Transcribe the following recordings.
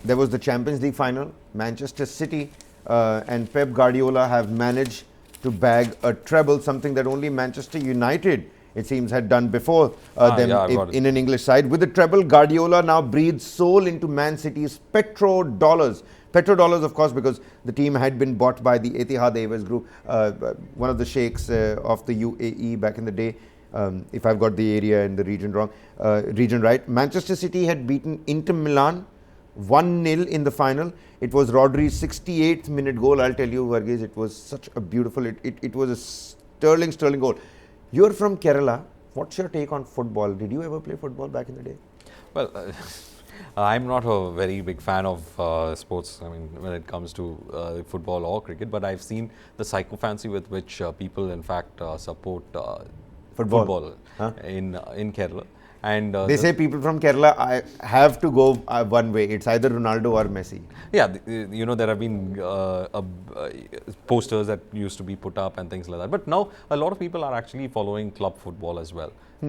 there was the Champions League final. Manchester City and Pep Guardiola have managed to bag a treble, something that only Manchester United, it seems, had done before in an English side. With the treble, Guardiola now breathes soul into Man City's petrodollars. Petrodollars, of course, because the team had been bought by the Etihad Airways Group, one of the sheikhs of the UAE back in the day. If I've got the area and the region right. Manchester City had beaten Inter Milan 1-0 in the final. It was Rodri's 68th minute goal. I'll tell you, Varghese, it was such a beautiful, it was a sterling goal. You're from Kerala. What's your take on football? Did you ever play football back in the day? Well, I'm not a very big fan of sports, I mean, when it comes to football or cricket, but I've seen the sycophancy with which people, in fact, support football huh? in Kerala. And they say people from Kerala have to go one way. It's either Ronaldo or Messi. Yeah, you know, there have been posters that used to be put up and things like that. But now a lot of people are actually following club football as well. The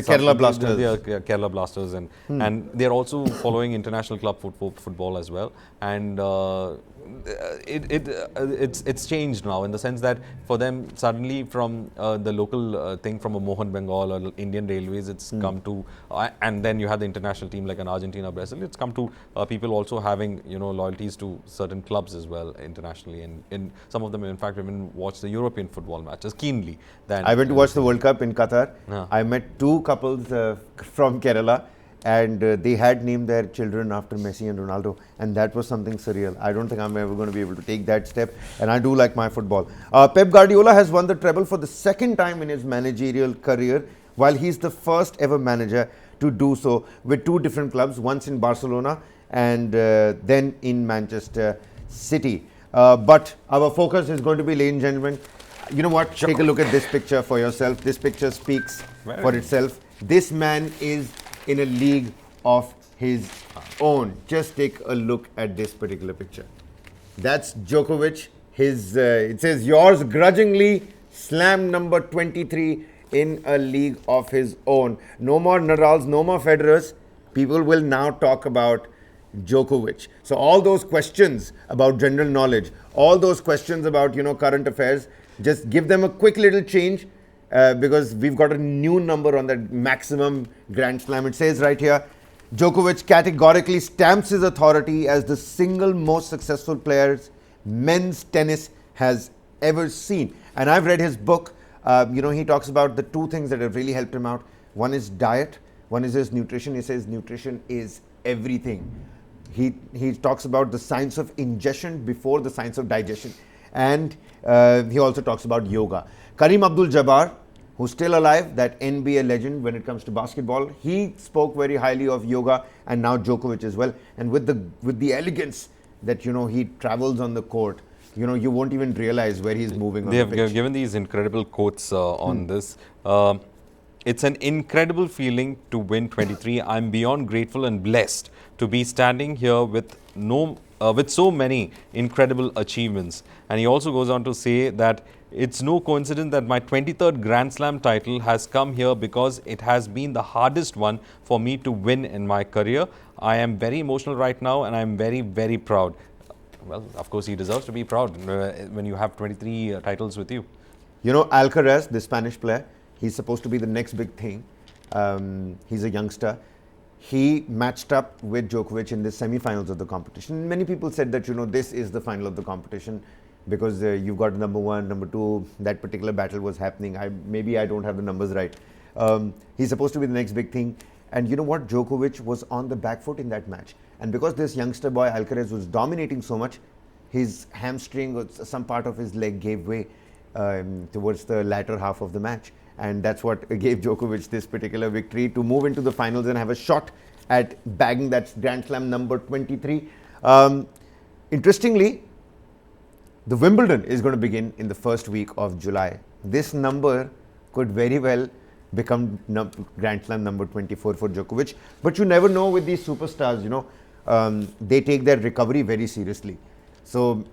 Kerala Blasters. The Kerala Blasters, and they're also following international club football as well. And it's changed now in the sense that for them suddenly from the local thing from a Mohan Bengal or Indian Railways, it's come to and then you have the international team like an Argentina, Brazil. It's come to people also having, you know, loyalties to certain clubs as well internationally, and some of them in fact even watch the European football matches keenly. I went to watch the World Cup in Qatar. I met two couples from Kerala. And they had named their children after Messi and Ronaldo, and that was something surreal. I don't think I'm ever going to be able to take that step, and I do like my football. Pep Guardiola has won the treble for the second time in his managerial career, while he's the first ever manager to do so with two different clubs, once in Barcelona and then in Manchester City. But our focus is going to be, ladies and gentlemen, you know what? Take a look at this picture for yourself. This picture speaks for itself. This man is in a league of his own. Just take a look at this particular picture. That's Djokovic. It says yours grudgingly, slam number 23 in a league of his own. No more Nadals, no more Federers. People will now talk about Djokovic. So all those questions about general knowledge, all those questions about, you know, current affairs, just give them a quick little change. Because we've got a new number on that maximum Grand Slam. It says right here, Djokovic categorically stamps his authority as the single most successful player men's tennis has ever seen. And I've read his book. You know, he talks about the two things that have really helped him out. One is diet, one is his nutrition. He says nutrition is everything. He talks about the science of ingestion before the science of digestion. And he also talks about yoga. Kareem Abdul-Jabbar, who's still alive, that NBA legend when it comes to basketball, he spoke very highly of yoga, and now Djokovic as well. And with the elegance that, you know, he travels on the court, you know, you won't even realize where he's moving on the pitch. They have given these incredible quotes on this. It's an incredible feeling to win 23. I'm beyond grateful and blessed to be standing here with so many incredible achievements. And he also goes on to say that it's no coincidence that my 23rd Grand Slam title has come here because it has been the hardest one for me to win in my career. I am very emotional right now and I'm very, very proud. Well, of course, he deserves to be proud when you have 23 titles with you. You know, Alcaraz, the Spanish player, he's supposed to be the next big thing. He's a youngster. He matched up with Djokovic in the semi-finals of the competition. Many people said that, you know, this is the final of the competition because you've got number one, number two, that particular battle was happening. Maybe I don't have the numbers right. He's supposed to be the next big thing. And you know what? Djokovic was on the back foot in that match. And because this youngster boy, Alcaraz, was dominating so much, his hamstring or some part of his leg gave way towards the latter half of the match. And that's what gave Djokovic this particular victory to move into the finals and have a shot at bagging that Grand Slam number 23. Interestingly, the Wimbledon is going to begin in the first week of July. This number could very well become Grand Slam number 24 for Djokovic. But you never know with these superstars, you know, they take their recovery very seriously. So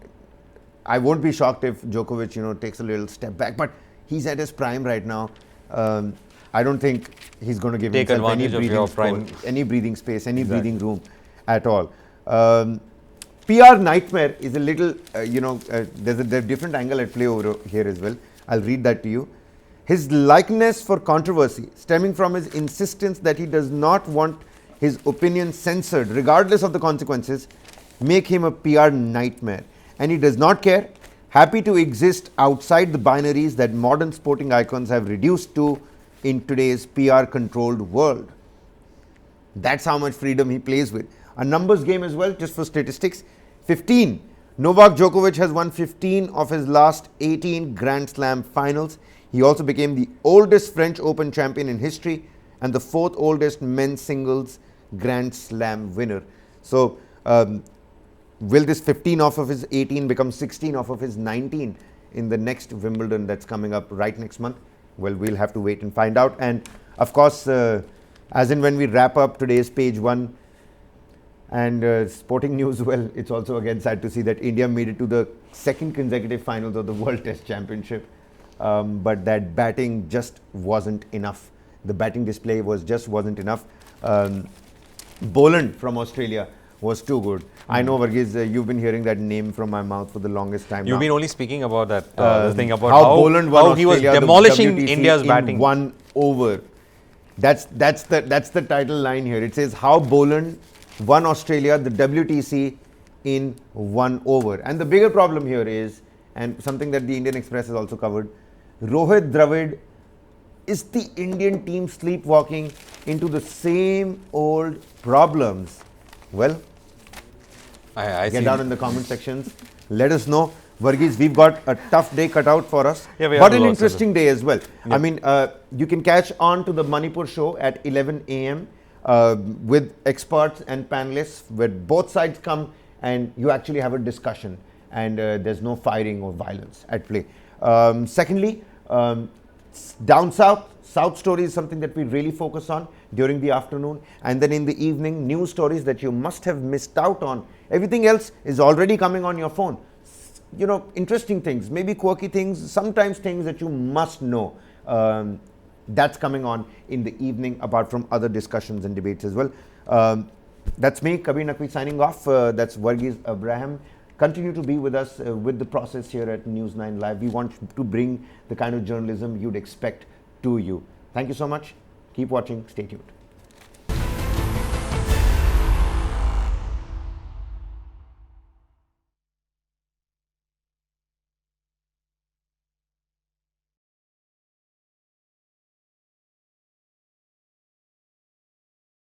I won't be shocked if Djokovic, you know, takes a little step back. But he's at his prime right now. I don't think he's going to give himself any breathing space, any breathing room. at all. PR nightmare is a little, there's a different angle at play over here as well. I'll read that to you. His likeness for controversy stemming from his insistence that he does not want his opinion censored regardless of the consequences make him a PR nightmare, and he does not care, happy to exist outside the binaries that modern sporting icons have reduced to in today's PR controlled world. That's how much freedom he plays with. A numbers game as well, just for statistics. 15. Novak Djokovic has won 15 of his last 18 Grand Slam finals. He also became the oldest French Open champion in history and the 4th oldest men's singles Grand Slam winner. So, will this 15 off of his 18 become 16 off of his 19 in the next Wimbledon that's coming up right next month? Well, we'll have to wait and find out. And of course, as in when we wrap up today's page 1 and sporting news, well, it's also again sad to see that India made it to the 2nd consecutive finals of the World Test Championship. But that batting just wasn't enough. The batting display wasn't enough. Boland from Australia was too good. I know, Varghese, you've been hearing that name from my mouth for the longest time. You've now. been only speaking about that the thing about how Boland won how he was Australia, demolishing WTC India's in batting. 1 over. That's the title line here. It says how Boland won Australia the WTC in 1 over. And the bigger problem here is, and something that the Indian Express has also covered, Rohit Dravid is the Indian team sleepwalking into the same old problems. Well, I get see. down in the comment sections. Let us know. Varghese, we've got a tough day cut out for us, Yeah, we but have an lots of interesting day as well. Yeah. I mean, you can catch on to the Manipur show at 11 a.m. With experts and panelists where both sides come and you actually have a discussion and there's no firing or violence at play. Secondly, down south story is something that we really focus on during the afternoon, and then in the evening, news stories that you must have missed out on. Everything else is already coming on your phone. You know, interesting things, maybe quirky things, sometimes things that you must know. That's coming on in the evening, apart from other discussions and debates as well. That's me, Kabir Naqvi, signing off. That's Varghese Abraham. Continue to be with us with the process here at News9 Live. We want to bring the kind of journalism you'd expect to you. Thank you so much. Keep watching. Stay tuned.